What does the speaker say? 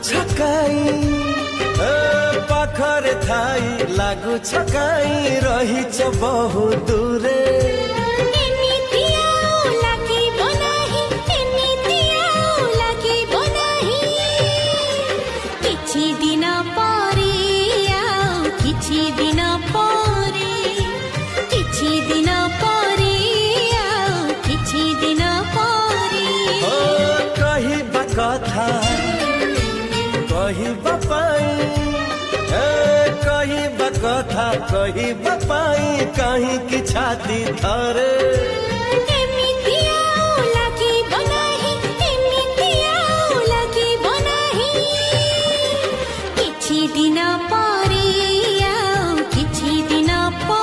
छकाई पाखरे थाई लागू छकाई रहिछ बहु दूरे कहिबा कथा कहिबा पाई कहीं की छाती थरे।